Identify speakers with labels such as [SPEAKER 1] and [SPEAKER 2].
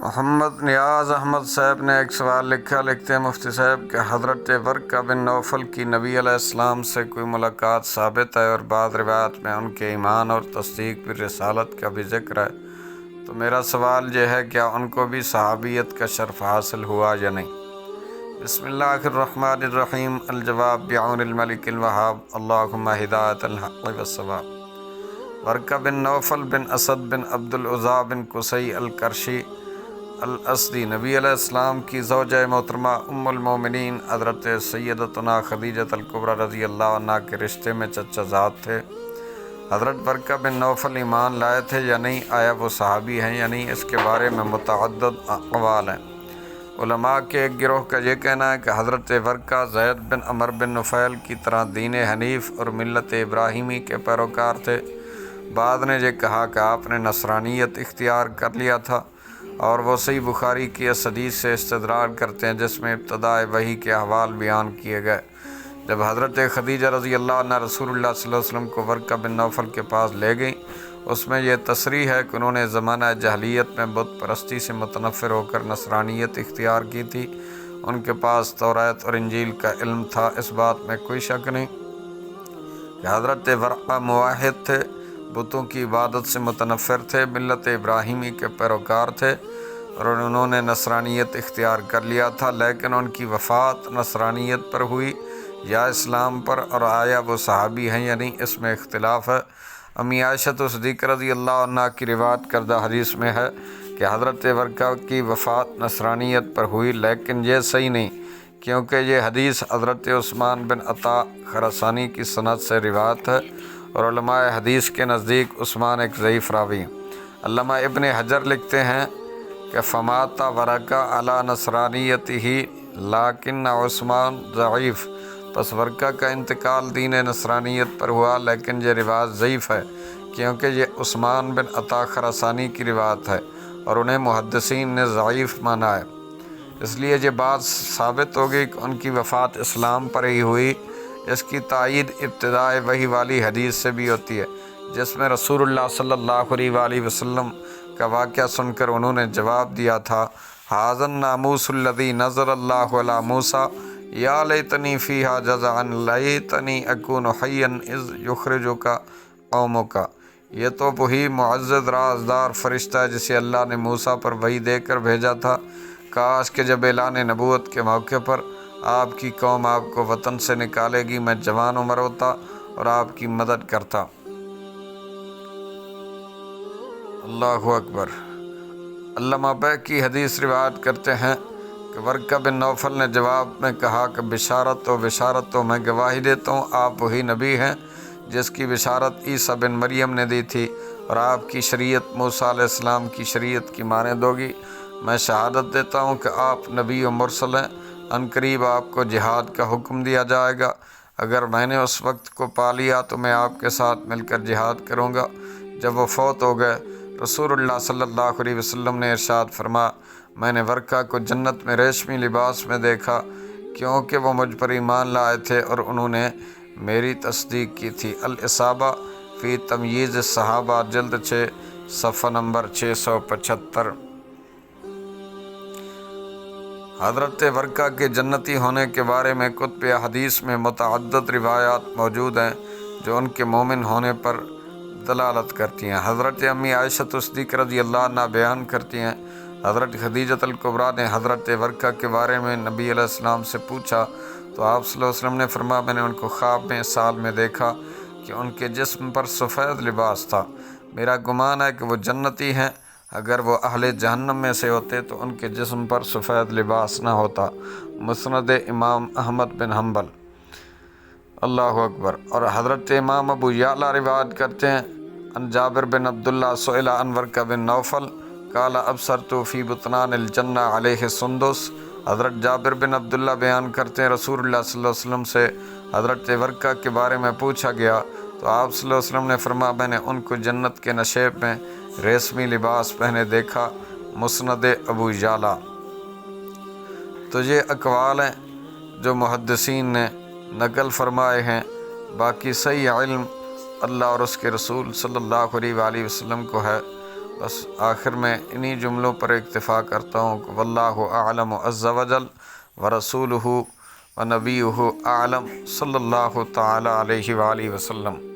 [SPEAKER 1] محمد نیاز احمد صاحب نے ایک سوال لکھا، لکھتے ہیں مفتی صاحب کہ حضرت ورقہ بن نوفل کی نبی علیہ السلام سے کوئی ملاقات ثابت ہے اور بعض روایات میں ان کے ایمان اور تصدیق پر رسالت کا بھی ذکر ہے، تو میرا سوال یہ ہے کیا ان کو بھی صحابیت کا شرف حاصل ہوا یا نہیں؟ بسم اللہ الرحمن الرحیم۔ الجواب بعون الملک الوہاب، اللہم ہدایت الحق والصواب۔ ورقہ بن نوفل بن اسد بن عبد العزیٰ بن قصی القرشی الاسدی نبی علیہ السلام کی زوجہ محترمہ ام المومنین حضرت سیدتنا خدیجہ الکبریٰ رضی اللہ عنہ کے رشتے میں چچا زاد تھے۔ حضرت ورقہ بن نوفل ایمان لائے تھے یا نہیں، آیا وہ صحابی ہیں یا نہیں، اس کے بارے میں متعدد اقوال ہیں۔ علماء کے ایک گروہ کا یہ کہنا ہے کہ حضرت ورقہ زید بن عمر بن نفیل کی طرح دین حنیف اور ملت ابراہیمی کے پیروکار تھے۔ بعض نے یہ کہا کہ آپ نے نصرانیت اختیار کر لیا تھا، اور وہ صحیح بخاری کی اس حدیث سے استدلال کرتے ہیں جس میں ابتداء وحی کے احوال بیان کیے گئے۔ جب حضرت خدیجہ رضی اللہ عنہ رسول اللہ صلی اللہ علیہ وسلم کو ورقہ بن نوفل کے پاس لے گئیں، اس میں یہ تصریح ہے کہ انہوں نے زمانہ جاہلیت میں بت پرستی سے متنفر ہو کر نصرانیت اختیار کی تھی۔ ان کے پاس توریت اور انجیل کا علم تھا، اس بات میں کوئی شک نہیں کہ حضرت ورقہ موحد تھے، بتوں کی عبادت سے متنفر تھے، ملت ابراہیمی کے پیروکار تھے، اور انہوں نے نصرانیت اختیار کر لیا تھا، لیکن ان کی وفات نصرانیت پر ہوئی یا اسلام پر، اور آیا وہ صحابی ہیں یا نہیں، اس میں اختلاف ہے۔ امی عائشہ صدیقہ رضی اللہ عنہ کی روایت کردہ حدیث میں ہے کہ حضرت ورقہ کی وفات نصرانیت پر ہوئی، لیکن یہ صحیح نہیں، کیونکہ یہ حدیث حضرت عثمان بن عطا خراسانی کی سند سے روایت ہے، اور علماء حدیث کے نزدیک عثمان ایک ضعیف راوی ہیں۔ علامہ ابن حجر لکھتے ہیں کہ فمات ورقہ علی نصرانیتہ لیکن عثمان ضعیف، پس ورقہ کا انتقال دین نصرانیت پر ہوا، لیکن یہ روایت ضعیف ہے کیونکہ یہ عثمان بن عطا خراسانی کی روایت ہے، اور انہیں محدثین نے ضعیف مانا ہے۔ اس لیے یہ بات ثابت ہو گئی کہ ان کی وفات اسلام پر ہی ہوئی۔ اس کی تائید ابتداء وحی والی حدیث سے بھی ہوتی ہے، جس میں رسول اللہ صلی اللہ علیہ وآلہ وسلم کا واقعہ سن کر انہوں نے جواب دیا تھا، ھذا الناموس الذی نزل اللہ علی موسیٰ یا لیتنی فیہا جزعا لیتنی اکون حیا اذ یخرجک قومک۔ یہ تو وہی معزز رازدار فرشتہ ہے جسے اللہ نے موسیٰ پر وحی دے کر بھیجا تھا، کاش کہ جب اعلان نبوت کے موقع پر آپ کی قوم آپ کو وطن سے نکالے گی میں جوان عمر ہوتا اور آپ کی مدد کرتا۔ اللہ اکبر۔ علامہ بیہقی حدیث روایت کرتے ہیں کہ ورقہ بن نوفل نے جواب میں کہا کہ بشارت تو میں گواہی دیتا ہوں، آپ وہی نبی ہیں جس کی بشارت عیسیٰ بن مریم نے دی تھی، اور آپ کی شریعت موسیٰ علیہ السلام کی شریعت کی مانند ہوگی۔ میں شہادت دیتا ہوں کہ آپ نبی و مرسل ہیں، عنقریب آپ کو جہاد کا حکم دیا جائے گا، اگر میں نے اس وقت کو پا لیا تو میں آپ کے ساتھ مل کر جہاد کروں گا۔ جب وہ فوت ہو گئے، رسول اللہ صلی اللہ علیہ وسلم نے ارشاد فرمایا، میں نے ورقہ کو جنت میں ریشمی لباس میں دیکھا، کیونکہ وہ مجھ پر ایمان لائے تھے اور انہوں نے میری تصدیق کی تھی۔ الاصابہ فی تمییز الصحابہ، جلد 6، صفحہ نمبر 675۔ حضرت ورقہ کے جنتی ہونے کے بارے میں کتب حدیث میں متعدد روایات موجود ہیں جو ان کے مومن ہونے پر دلالت کرتی ہیں۔ حضرت امی عائشہ صدیقہ رضی اللہ عنہ بیان کرتی ہیں، حضرت خدیجہ الکبریٰ نے حضرت ورقہ کے بارے میں نبی علیہ السلام سے پوچھا تو آپ صلی اللہ علیہ وسلم نے فرمایا، میں نے ان کو خواب میں سال میں دیکھا کہ ان کے جسم پر سفید لباس تھا، میرا گمان ہے کہ وہ جنتی ہیں، اگر وہ اہل جہنم میں سے ہوتے تو ان کے جسم پر سفید لباس نہ ہوتا۔ مسند امام احمد بن حنبل۔ اللہ اکبر۔ اور حضرت امام ابو یعلا روایت کرتے ہیں، ان جابر بن عبداللہ سئل عن ورقہ بن نوفل قال ابصرت فی بطنان الجنہ علیہ سندس۔ حضرت جابر بن عبداللہ بیان کرتے ہیں، رسول اللہ صلی اللہ علیہ وسلم سے حضرت ورقہ کے بارے میں پوچھا گیا تو آپ صلی اللہ علیہ وسلم نے فرمایا، میں نے ان کو جنت کے نشیب میں ریشمی لباس پہنے دیکھا۔ مسند ابو یعلا۔ تو یہ اقوال ہیں جو محدثین نے نقل فرمائے ہیں، باقی صحیح علم اللہ اور اس کے رسول صلی اللہ علیہ وآلہ وسلم کو ہے۔ بس آخر میں انہی جملوں پر اکتفا کرتا ہوں کہ واللہ اعلم عز وجل ورسولہ ونبیہ اعلم صلی اللہ تعالی علیہ وآلہ وسلم۔